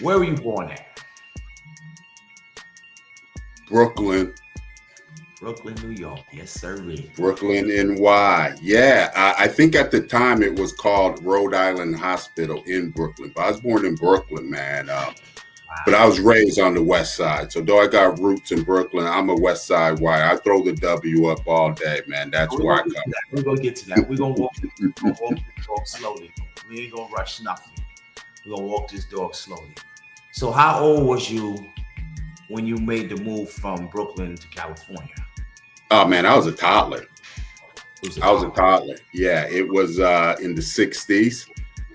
Where were you born at? Brooklyn, Brooklyn, New York. Yes, sir. Brooklyn, NY. Yeah, I think at the time it was called Rhode Island Hospital in Brooklyn. But I was born in Brooklyn, man. But I Wow. was raised on the West Side. So though I got roots in Brooklyn, I'm a West Side white. I throw the W up all day, man. That's We're where I gonna get to come that. We're gonna get to that. We're gonna walk this dog slowly. We ain't gonna rush nothing. We're gonna walk this dog slowly. So, how old was you when you made the move from Brooklyn to California? from. Oh man, I was a toddler. It was a I was a toddler. toddler. Yeah, it was in the '60s,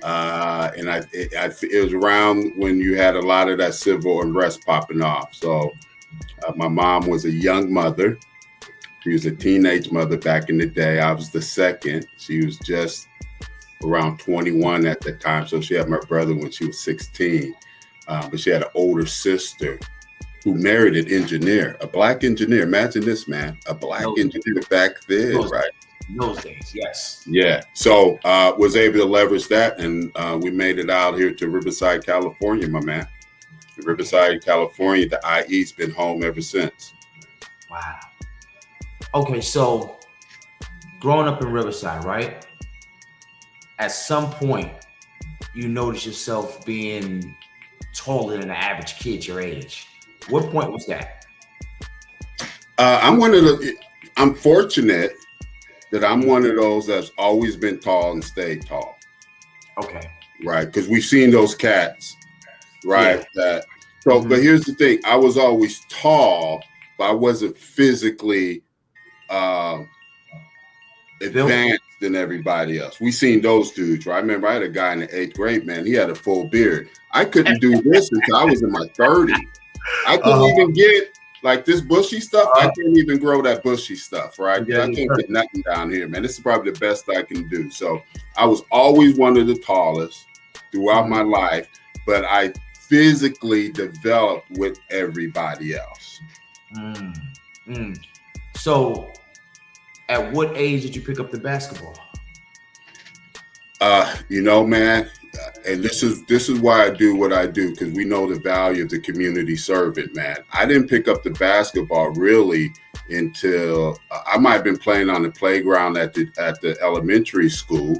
and it was around when you had a lot of that civil unrest popping off. So my mom was a young mother. She was a teenage mother back in the day. I was the second. She was just around 21 at the time. So she had my brother when she was 16. But she had an older sister who married an engineer, a black engineer. Imagine this, man, a black Those, engineer back then, those, right? those days, yes. Yeah. So was able to leverage that, and we made it out here to Riverside, California, my man. Okay. Riverside, California. The IE's been home ever since. Wow. Okay, so growing up in Riverside, right? At some point, you notice yourself being taller than the average kid your age. What point was that? I'm one of the. I'm fortunate that I'm Mhm. one of those that's always been tall and stayed tall, Okay. right? Because we've seen those cats, Yeah. right? That. So, but Hmm. here's the thing: I was always tall, but I wasn't physically um, Built. advanced than everybody else. We seen those dudes, right? I remember I had a guy in the eighth grade, man. He had a full beard. I couldn't do this until I was in my 30s. I couldn't Uh-huh. even get like this bushy stuff. I Uh, can't even grow that bushy stuff, right? you Because gotta I get can't get perfect. nothing down here, man. This is probably the best I can do. So I was always one of the tallest throughout Hmm. my life, but I physically developed with everybody else. Mm. Mm. So, at what age did you pick up the basketball? Man, and this is why I do what I do because we know the value of the community servant, man. I didn't pick up the basketball really until I might have been playing on the playground at the elementary school,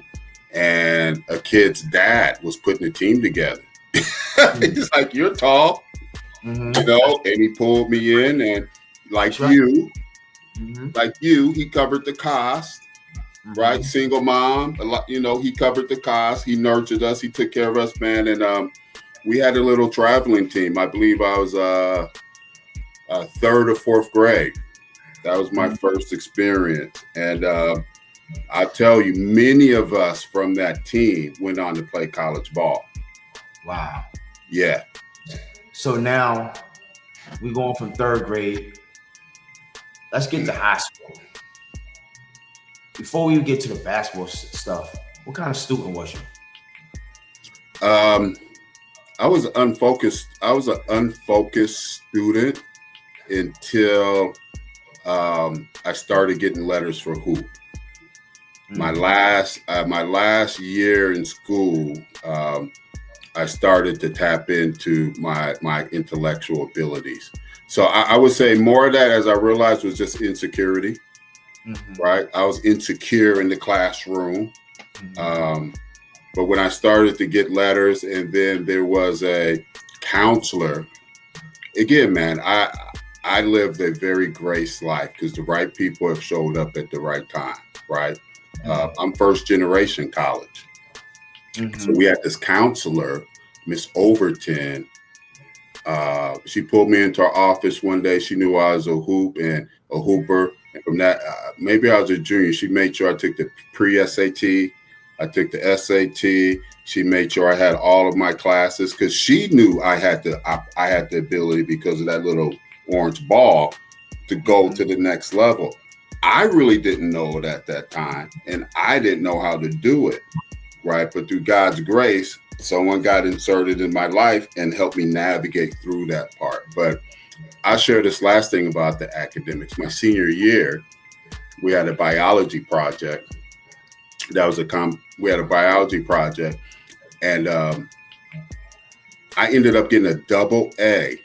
and a kid's dad was putting a team together. Mm. He's like, "You're tall, Hmm. and he pulled me in, and That's like right. you, Hmm. he covered the cost, right? Hmm. Single mom, a lot, he covered the cost. He nurtured us. He took care of us, man. And we had a little traveling team. I believe I was third or fourth grade. That was my first experience. And I tell you, many of us from that team went on to play college ball. Wow. Yeah. So now we're going from third grade. Let's get to high school. Before we get to the basketball stuff, what kind of student was you? Um, I was unfocused. I was an unfocused student until I started getting letters for hoop. Mm. My last year in school, I started to tap into my intellectual abilities. So I would say more of that, as I realized, was just insecurity. Hmm. Right, I was insecure in the classroom. Hmm. Um, but when I started to get letters, and then there was a counselor. Again, man, I lived a very grace life because the right people have showed up at the right time. Right, I'm first generation college. So Hmm. we had this counselor, Miss Overton. She pulled me into her office one day. She knew I was a hooper, and from that, maybe I was a junior. She made sure I took the pre SAT, I took the SAT. She made sure I had all of my classes because she knew I had the ability because of that little orange ball to go Hmm. to the next level. I really didn't know it at that time, and I didn't know how to do it, right? But through God's grace, someone got inserted in my life and helped me navigate through that part. But I'll share this last thing about the academics. My senior year, we had a biology project. We had a biology project, and I ended up getting a double A.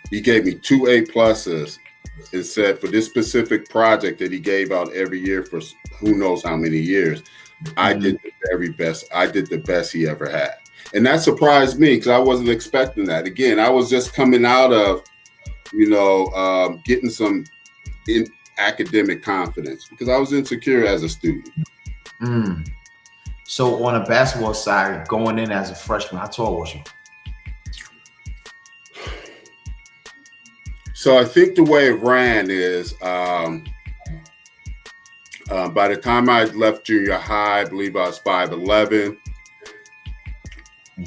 He gave me 2 A pluses and said for this specific project that he gave out every year for who knows how many years, I did the very best. I did the best he ever had. And that surprised me because I wasn't expecting that. Again, I was just coming out of, getting some academic confidence because I was insecure as a student. So on a basketball side, going in as a freshman, how tall was you? So I think the way it ran is by the time I left junior high, I believe I was 5'11".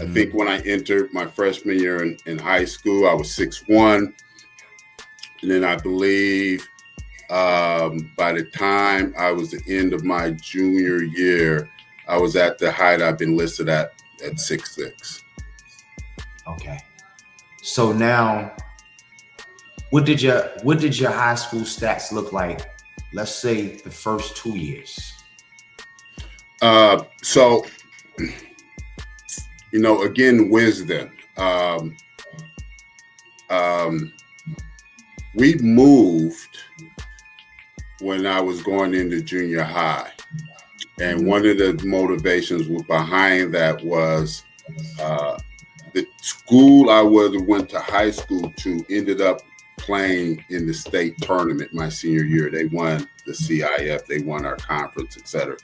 I think when I entered my freshman year in high school, I was 6'1". And then I believe by the time I was the end of my junior year, I was at the height I've been listed at 6'6". Okay. So now, what did your high school stats look like? Let's say the first 2 years. So, again, wisdom. We moved when I was going into junior high. And one of the motivations behind that was the school I went to high school to ended up playing in the state tournament my senior year. They won the CIF, they won our conference, etc.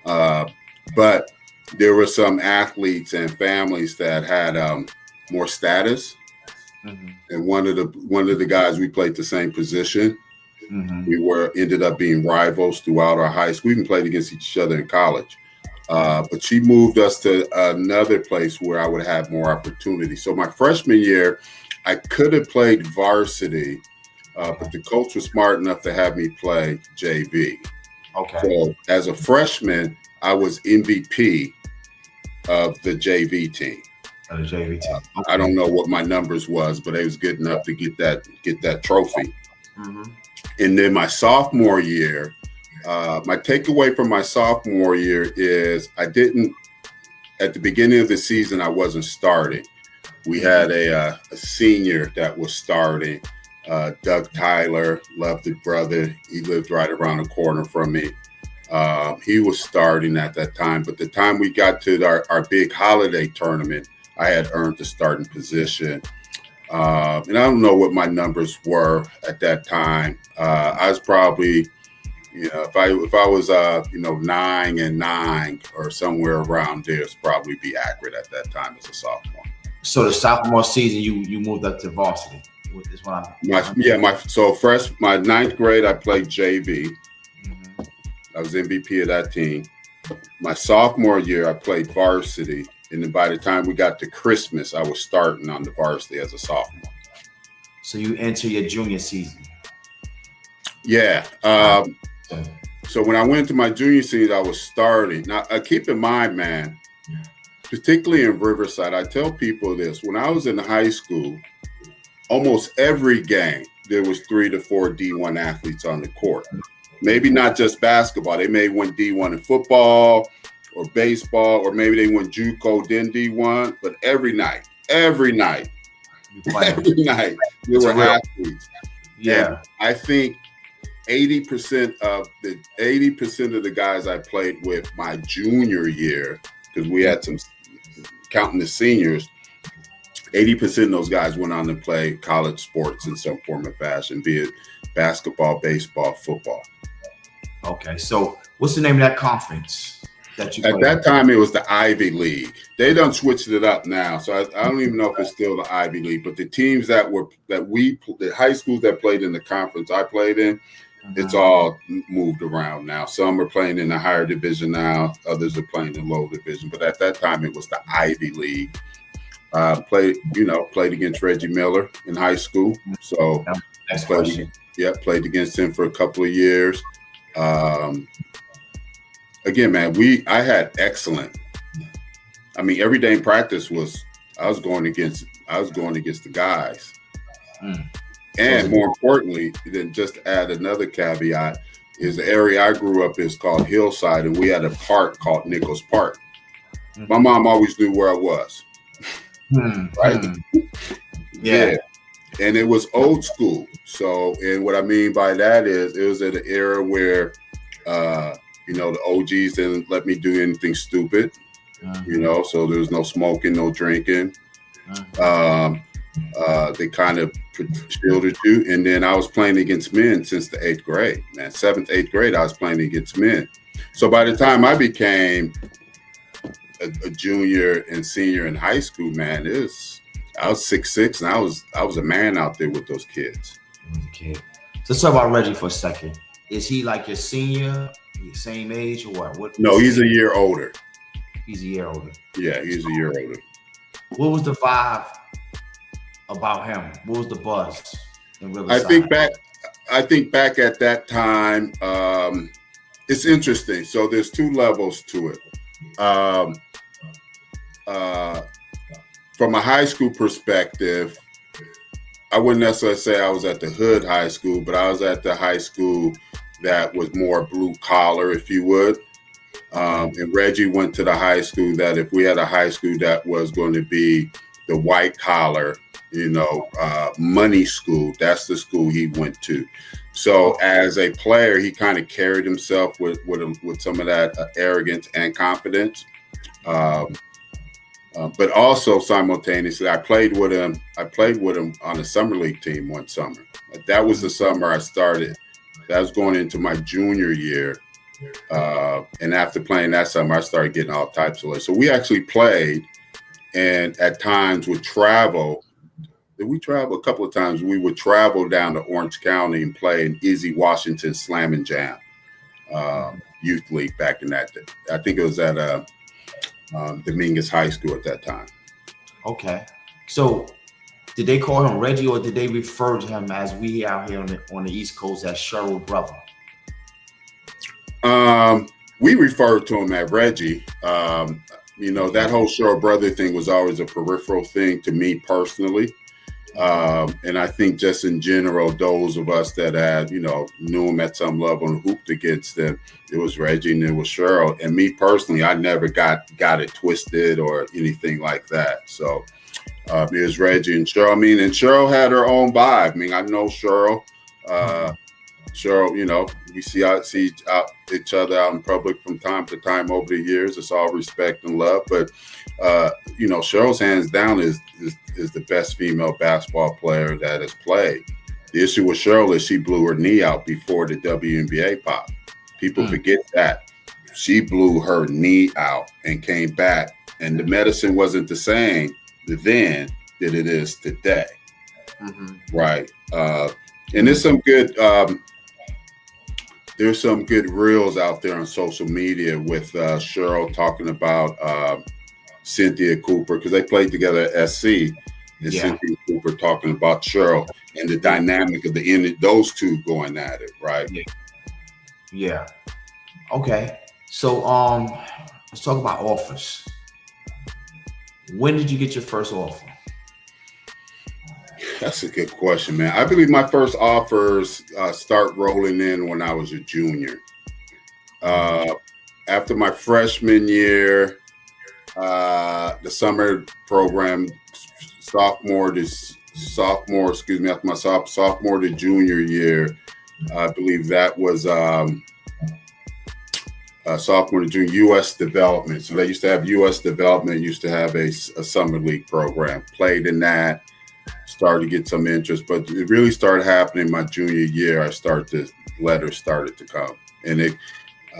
But there were some athletes and families that had more status. And one of the guys, we played the same position. We ended up being rivals throughout our high school. We even played against each other in college. But she moved us to another place where I would have more opportunity. So my freshman year, I could have played varsity, but the coach was smart enough to have me play JV. Okay. So as a freshman, I was MVP of the JV team. Okay. I don't know what my numbers was, but it was good enough to get that trophy. And then my sophomore year, my takeaway from my sophomore year is at the beginning of the season, I wasn't starting. We had a senior that was starting, Doug Tyler, loved it, brother. He lived right around the corner from me. He was starting at that time, but the time we got to our big holiday tournament, I had earned the starting position. And I don't know what my numbers were at that time. I was probably, if I was 9-9 or somewhere around there, it's probably be accurate at that time as a sophomore. So the sophomore season, you moved up to varsity. Is what my ninth grade, I played JV. I was MVP of that team. My sophomore year, I played varsity. And then by the time we got to Christmas, I was starting on the varsity as a sophomore. So you enter your junior season. Yeah. So when I went to my junior season, I was starting. Now, keep in mind, man, particularly in Riverside, I tell people this. When I was in high school, almost every game, there was 3 to 4 D1 athletes on the court. Maybe not just basketball. They may win D1 in football or baseball, or maybe they went JUCO, then D1, but every night, there were athletes. Yeah. And I think 80% of the guys I played with my junior year, because we had some, counting the seniors, 80% of those guys went on to play college sports in some form or fashion, be it basketball, baseball, football. Okay, so what's the name of that conference that you played? At that time, it was the Ivy League. They done switched it up now, so I don't even know if it's still the Ivy League. But the teams the high schools that played in the conference I played in, it's all moved around now. Some are playing in the higher division now. Others are playing in low division. But at that time, it was the Ivy League. Played against Reggie Miller in high school. So played against him for a couple of years. Again, man, I had excellent. I mean, every day in practice I was going against the guys. And more importantly, then just to add another caveat, is the area I grew up is called Hillside, and we had a park called Nichols Park. My mom always knew where I was. right? Yeah. And it was old school. So, and what I mean by that is it was at an era where, the OGs didn't let me do anything stupid, so there was no smoking, no drinking. They kind of shielded you. And then I was playing against men since the 8th grade, man. 7th, 8th grade, I was playing against men. So by the time I became a junior and senior in high school, man, I was 6'6", and I was a man out there with those kids. Okay. So let's talk about Reggie for a second. Is he like your senior, same age, or what? No, he's a year older. He's a year older. Yeah, he's a year older. What was the vibe about him? What was the buzz in Riverside? I think back at that time, it's interesting. So there's two levels to it. From a high school perspective, I wouldn't necessarily say I was at the hood high school, but I was at the high school that was more blue collar, if you would. And Reggie went to the high school that if we had a high school that was going to be the white collar, money school, that's the school he went to. So as a player, he kind of carried himself with some of that arrogance and confidence. But also simultaneously, I played with him on a summer league team one summer. That was the summer I started. That was going into my junior year. And after playing that summer, I started getting all types of letters. So we actually played, and at times would travel. Did we travel? A couple of times we would travel down to Orange County and play in Izzy Washington Slam and Jam youth league back in that day. I think it was at Dominguez High School at that time. Okay. So did they call him Reggie, or did they refer to him as we out here on the East Coast as Cheryl Brother? We referred to him as Reggie. That whole Cheryl Brother thing was always a peripheral thing to me personally. And I think just in general, those of us that had, knew him at some level and hooped against him, it was Reggie and it was Cheryl. And me personally, I never got it twisted or anything like that. So it was Reggie and Cheryl. And Cheryl had her own vibe. I know Cheryl. Cheryl, we see each other out in public from time to time over the years. It's all respect and love. But, Cheryl's hands down is the best female basketball player that has played. The issue with Cheryl is she blew her knee out before the WNBA pop. People forget that. She blew her knee out and came back. And the medicine wasn't the same then that it is today. Right. And there's some good reels out there on social media with Cheryl talking about Cynthia Cooper, because they played together at SC, and Cynthia Cooper talking about Cheryl and the dynamic of those two going at it, right? Yeah. Okay. So let's talk about offers. When did you get your first offer? That's a good question, man. I believe my first offers start rolling in when I was a junior. After my freshman year, the summer program, after my sophomore to junior year, I believe that was sophomore to junior, U.S. development. So they used to have U.S. development, used to have a summer league program. Played in that. Started to get some interest, but it really started happening my junior year. Letters started to come, and it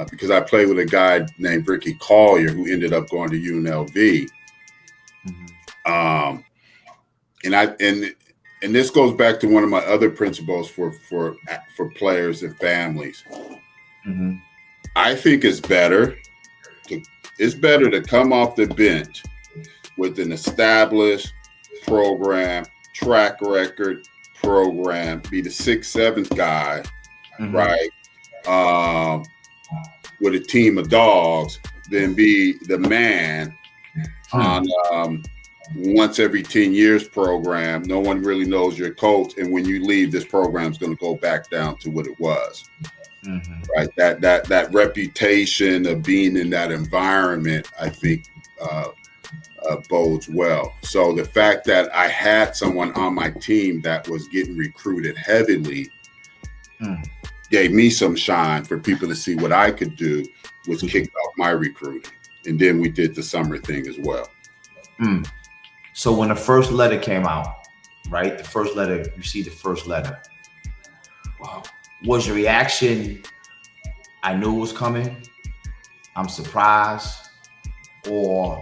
because I played with a guy named Ricky Collier who ended up going to UNLV. And this goes back to one of my other principles for players and families. I think it's better to come off the bench with an established program, track record program, be the 6th, 7th guy, right? With a team of dogs, than be the man on once every 10 years program. No one really knows your coach, and when you leave, this program's going to go back down to what it was. Right? That reputation of being in that environment, I think, bodes well. So the fact that I had someone on my team that was getting recruited heavily gave me some shine for people to see what I could do, was kicked off my recruiting. And then we did the summer thing as well. So when the first letter came out, right? The first letter, you see the first letter. Wow. Was your reaction, I knew it was coming, I'm surprised, or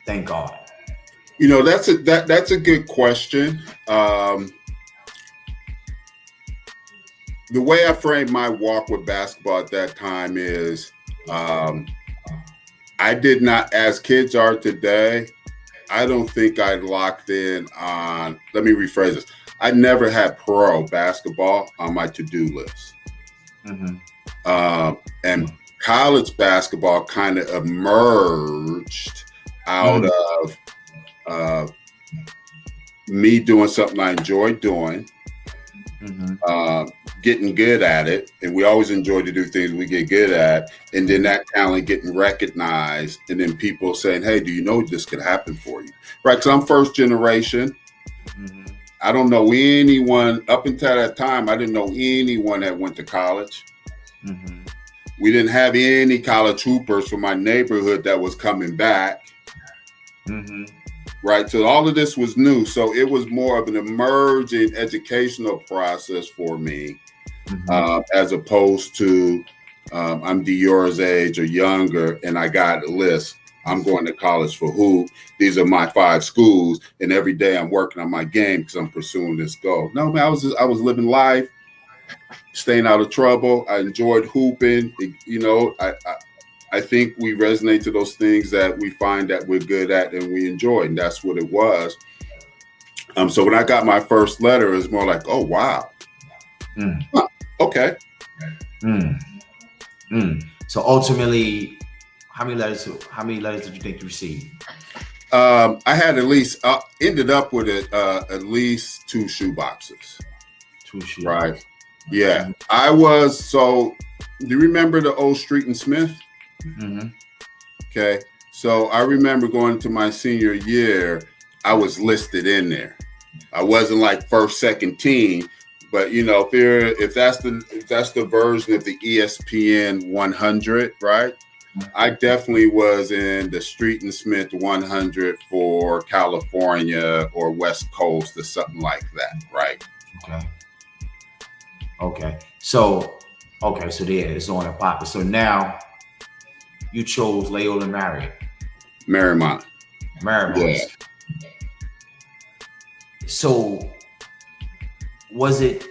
thank God? You know, that's a good question. The way I framed my walk with basketball at that time is I did not, as kids are today, I don't think I locked in on, let me rephrase this. I never had pro basketball on my to-do list. And college basketball kind of emerged out of me doing something I enjoyed doing, getting good at it. And we always enjoy to do things we get good at. And then that talent getting recognized. And then people saying, hey, do you know this could happen for you? Right? Because I'm first generation. I don't know anyone up until that time. I didn't know anyone that went to college. We didn't have any college hoopers from my neighborhood that was coming back. Right. So all of this was new. So it was more of an emerging educational process for me, as opposed to I'm Dior's age or younger, and I got a list. I'm going to college for who? These are my 5 schools, and every day I'm working on my game because I'm pursuing this goal. No, man, I was living life, staying out of trouble. I enjoyed hooping. You know, I think we resonate to those things that we find that we're good at and we enjoy, and that's what it was. So when I got my first letter, it was more like, oh wow, okay. So ultimately, how many letters did you think you received? I had ended up with at least 2 shoe boxes. 2 shoe right? boxes. Yeah, I was. So, do you remember the old Street and Smith? Okay, so I remember going to my senior year. I was listed in there. I wasn't like first, second team, but you know, if that's the version of the ESPN 100, right? I definitely was in the Street and Smith 100 for California or West Coast or something like that, right? Okay. So there, it's on and popping. So now you chose Loyola Marymount. Yeah. So was it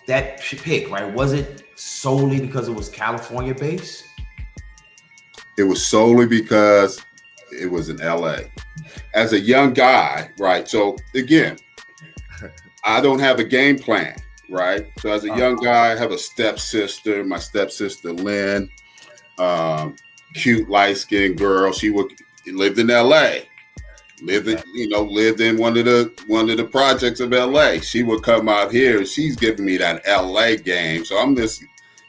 that pick, right? Was it solely because it was California based? It was solely because it was in LA. As a young guy, right? So again, I don't have a game plan, right? So as a young guy, I have a stepsister, my stepsister Lynn, cute light-skinned girl. She lived in LA. Lived in one of the projects of LA. She would come out here and she's giving me that LA game. So I'm this,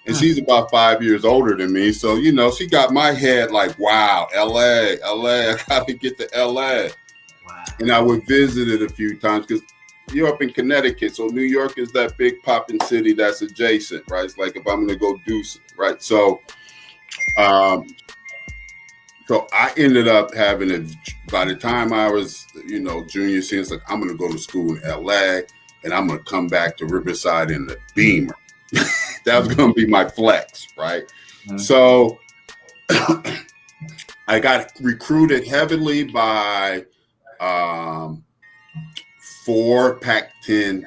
and she's about 5 years older than me. So, you know, she got my head like, wow, LA, I gotta get to LA. Wow. And I would visit it a few times because you're up in Connecticut. So New York is that big popping city that's adjacent, right? It's like if I'm gonna go do something, right? So so I ended up having by the time I was, you know, junior senior, it's like, I'm going to go to school in LA and I'm going to come back to Riverside in the Beamer. That was going to be my flex, right? So I got recruited heavily by 4 Pac-10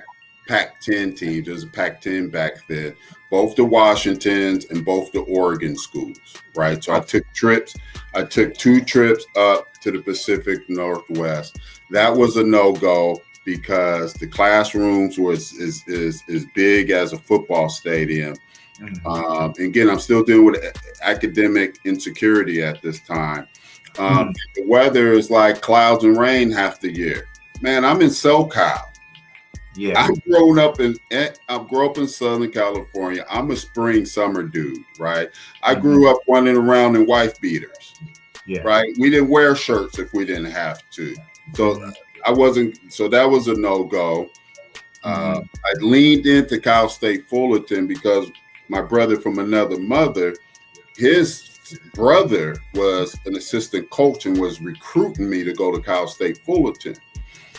teams. There's a Pac-10 back then, both the Washingtons and both the Oregon schools, right? So I took 2 trips up to the Pacific Northwest. That was a no-go because the classrooms was as big as a football stadium. Again, I'm still dealing with academic insecurity at this time. The weather is like clouds and rain half the year. Man, I'm in SoCal. Yeah, I grew up in Southern California. I'm a spring summer dude, right? I grew up running around in wife beaters. Yeah. right? We didn't wear shirts if we didn't have to. So I wasn't. So that was a no-go. I leaned into Cal State Fullerton because my brother from another mother, his brother was an assistant coach and was recruiting me to go to Cal State Fullerton.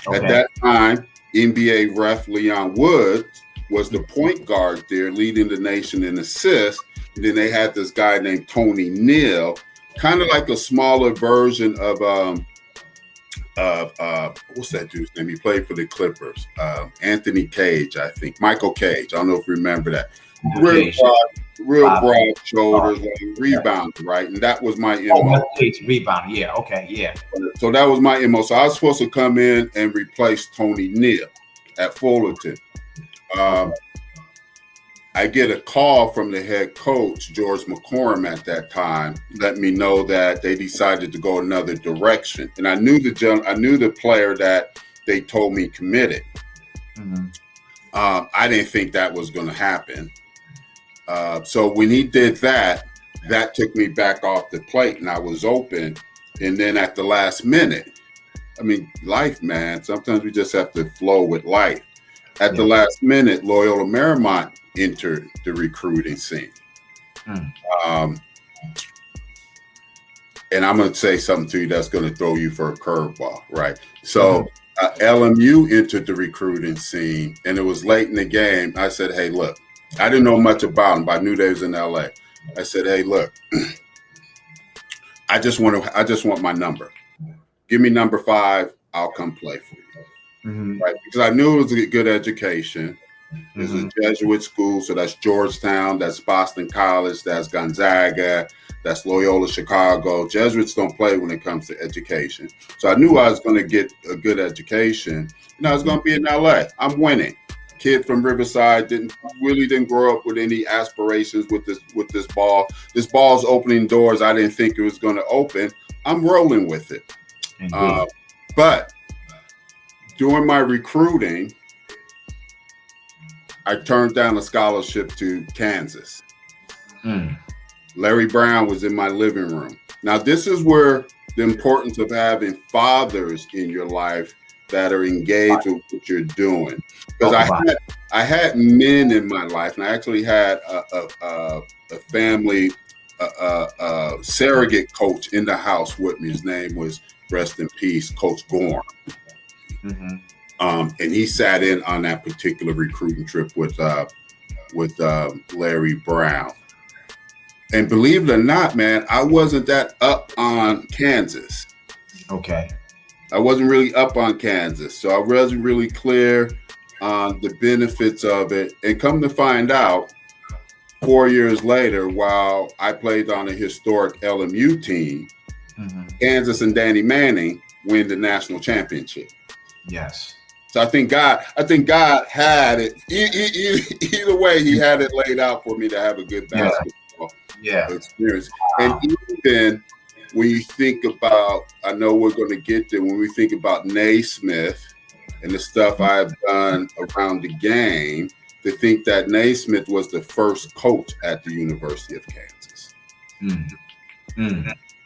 Okay. At that time, NBA ref Leon Woods was the point guard there, leading the nation in assists. And then they had this guy named Tony Neal, kind of like a smaller version of what's that dude's name? He played for the Clippers. Anthony Cage, I think. Michael Cage. I don't know if you remember that. Real broad shoulders, like rebound, right? And that was my MO. Rebound, yeah, okay, yeah. So that was my MO. So I was supposed to come in and replace Tony Neal at Fullerton. I get a call from the head coach, George McCorum, at that time, let me know that they decided to go another direction. And I knew the player that they told me committed. I didn't think that was going to happen. So when he did that, that took me back off the plate and I was open. And then at the last minute, I mean, life, man, sometimes we just have to flow with life. At the last minute, Loyola Marymount entered the recruiting scene. And I'm going to say something to you that's going to throw you for a curveball, right? So LMU entered the recruiting scene, and it was late in the game. I said, hey, look, I didn't know much about them, but I knew they was in LA. I said, hey, look, I just want my number. Give me number 5. I'll come play for you. Right? Because I knew it was a good education. It's a Jesuit school, so that's Georgetown, that's Boston College, that's Gonzaga, that's Loyola Chicago. Jesuits don't play when it comes to education. So I knew I was going to get a good education, and I was going to be in LA. I'm winning. Kid from Riverside, didn't grow up with any aspirations with this ball. This ball's opening doors I didn't think it was going to open. I'm rolling with it. But during my recruiting, I turned down a scholarship to Kansas. Larry Brown was in my living room. Now, this is where the importance of having fathers in your life that are engaged with what you're doing. Because I had men in my life, and I actually had a family surrogate coach in the house with me. His name was, rest in peace, Coach Gorm. And he sat in on that particular recruiting trip with Larry Brown. And believe it or not, man, I wasn't that up on Kansas. Okay. I wasn't really up on Kansas. So I wasn't really clear on the benefits of it. And come to find out, 4 years later, while I played on a historic LMU team, Kansas and Danny Manning win the national championship. Yes. So I think God had it. Either way, he had it laid out for me to have a good basketball experience. And even when you think about, I know we're going to get there, when we think about Naismith and the stuff I've done around the game, to think that Naismith was the first coach at the University of Kansas.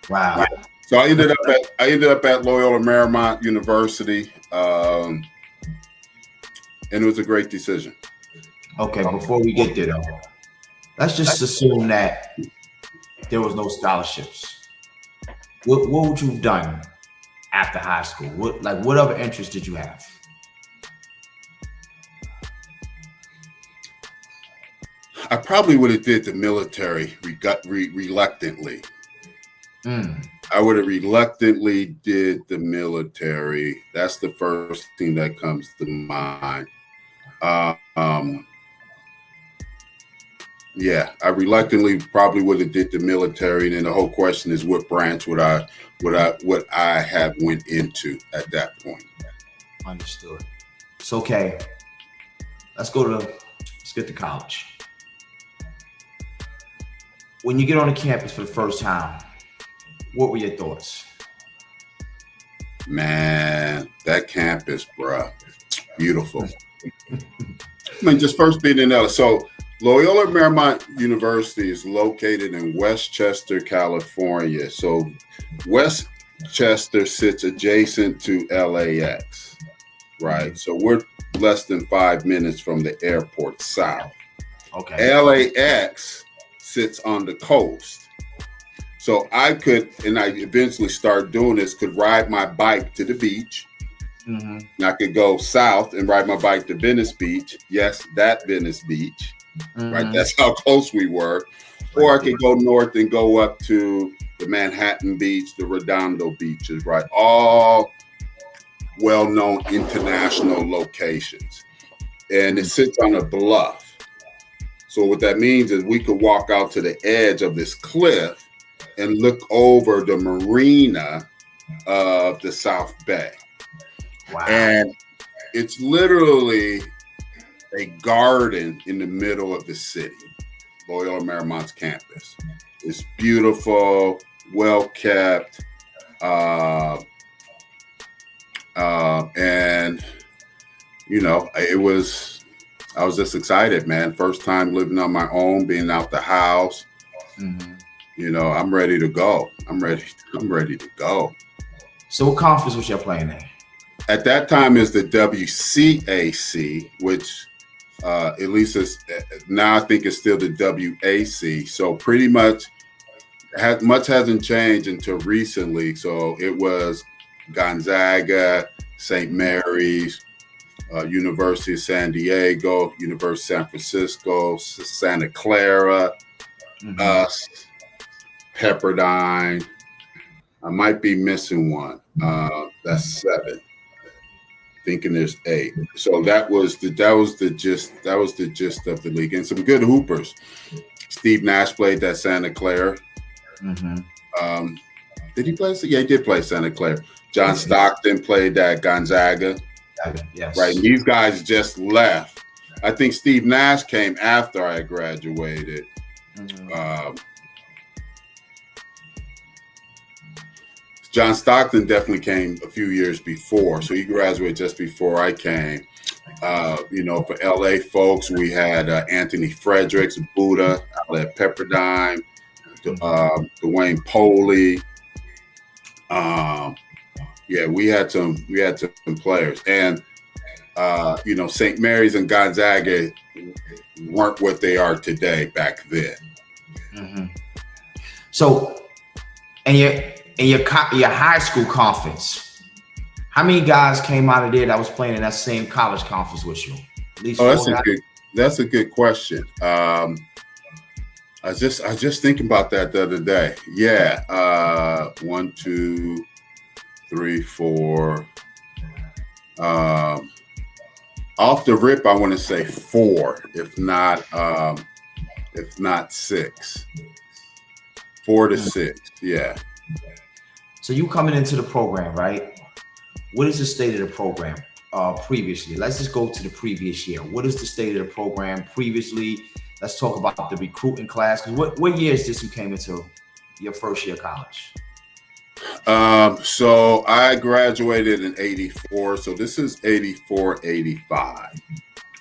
Wow. So I ended up at Loyola Marymount University, and it was a great decision. Okay, before we get there, though, let's just assume that there was no scholarships. What would you have done after high school? What other interests did you have? I probably would have did the military reluctantly. I would have reluctantly did the military. That's the first thing that comes to mind. Yeah, I reluctantly probably would have did the military. And then the whole question is, what branch would I have went into at that point? Understood. It's okay. Let's get to college. When you get on the campus for the first time, what were your thoughts? Man, that campus, bruh, beautiful. I mean, just first being in LA. So Loyola Marymount University is located in Westchester, California. So Westchester sits adjacent to LAX, right? So we're less than 5 minutes from the airport south. Okay. LAX sits on the coast. So I could, and I eventually started doing this, could ride my bike to the beach. Mm-hmm. And I could go south and ride my bike to Venice Beach. Yes, that Venice Beach. Mm-hmm. Right, that's how close we were. Or I could go north and go up to the Manhattan Beach, the Redondo beaches, right? All well-known international locations. And it sits on a bluff. So what that means is we could walk out to the edge of this cliff and look over the marina of the South Bay. Wow. And it's literally a garden in the middle of the city, Loyola Marymount's campus. It's beautiful, well kept, and I was just excited, man. First time living on my own, being out the house. Mm-hmm. I'm ready to go. I'm ready to go. So what conference was you playing in? At that time is the WCAC, which at least now I think it's still the WAC. So pretty much much hasn't changed until recently. So it was Gonzaga, St. Mary's, University of San Diego, University of San Francisco, Santa Clara, us, Pepperdine. I might be missing one. That's 7. Thinking there's 8. So that was the gist of the league, and some good hoopers. Steve Nash played at Santa Clara. Mm-hmm. Did he play? Yeah, he did play Santa Clara. John Stockton played at Gonzaga. Yes. Right. And these guys just left. I think Steve Nash came after I graduated. Mm-hmm. John Stockton definitely came a few years before, so he graduated just before I came. For LA folks, we had Anthony Fredericks, Buddha out at Pepperdine, Dwayne Poley. We had some players, and St. Mary's and Gonzaga weren't what they are today back then. Mm-hmm. So, in your high school conference, how many guys came out of there that was playing in that same college conference with you? At least that's a good question. I was just thinking about that the other day. Yeah, 1, 2, 3, 4. Off the rip, I want to say 4, if not 6. 4 to 6. Yeah. So you coming into the program, right? What is the state of the program previously? Let's just go to the previous year. What is the state of the program previously? Let's talk about the recruiting class. What year is this you came into your first year of college? So I graduated in 84. So this is 84, 85.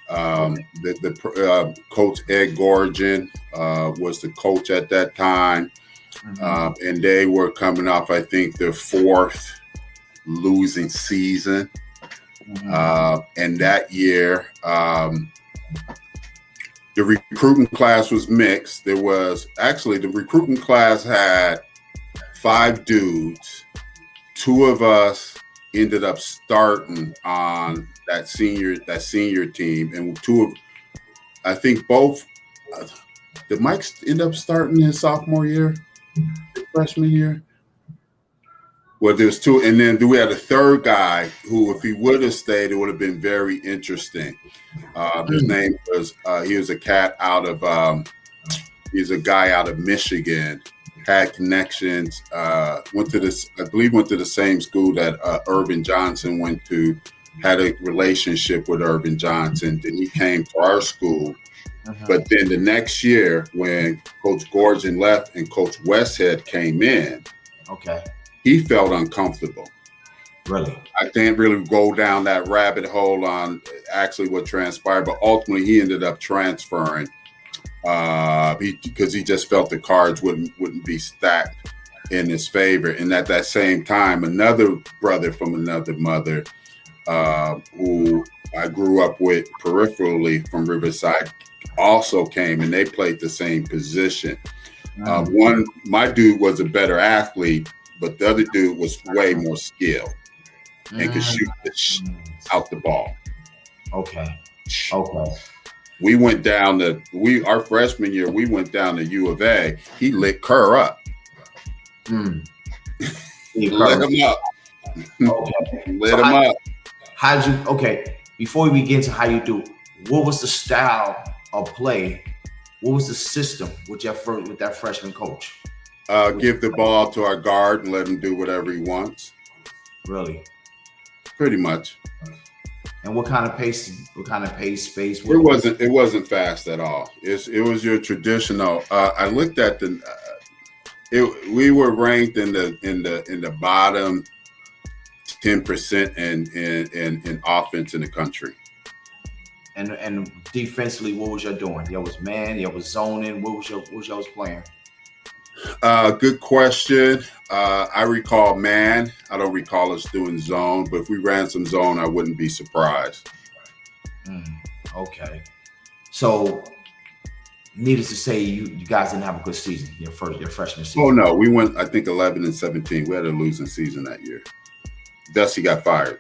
The coach Ed Gorgon was the coach at that time. Mm-hmm. And they were coming off, I think, their 4th losing season. Mm-hmm. And that year, the recruiting class was mixed. The recruiting class had 5 dudes. 2 of us ended up starting on that senior team, and I think both. Did Mike end up starting his sophomore year? Freshman year? Well, there's 2, and then we had a third guy who, if he would have stayed, it would have been very interesting. His name was he was a cat out of he's a guy out of Michigan, had connections, went to the same school that Irvin Johnson went to, had a relationship with Irvin Johnson. Then he came to our school. Uh-huh. But then the next year, when Coach Gorgon left and Coach Westhead came in, he felt uncomfortable. Really? I can't really go down that rabbit hole on actually what transpired, but ultimately he ended up transferring Because he just felt the cards wouldn't be stacked in his favor. And at that same time, another brother from another mother, who I grew up with peripherally from Riverside, also came, and they played the same position. My dude was a better athlete, but the other dude was way more skilled and could shoot out the ball. Okay. We went down our freshman year, we went down to U of A. He lit Kerr up. Lit him up. Okay. Lit him up. How did you, before we begin to how you do, what was the style of play? What was the system with that freshman coach? Give the ball to our guard and let him do whatever he wants. Really? Pretty much. And what kind of pace, space? It wasn't fast at all. It was your traditional. I looked at we were ranked in the bottom 10% in offense in the country. And defensively, what was y'all doing? Y'all was man, y'all was zoning. What was y'all playing? Good question. I recall man. I don't recall us doing zone, but if we ran some zone, I wouldn't be surprised. Okay. So, needless to say, you guys didn't have a good season, your freshman season. Oh no, we went, I think, 11-17. We had a losing season that year. Dusty got fired.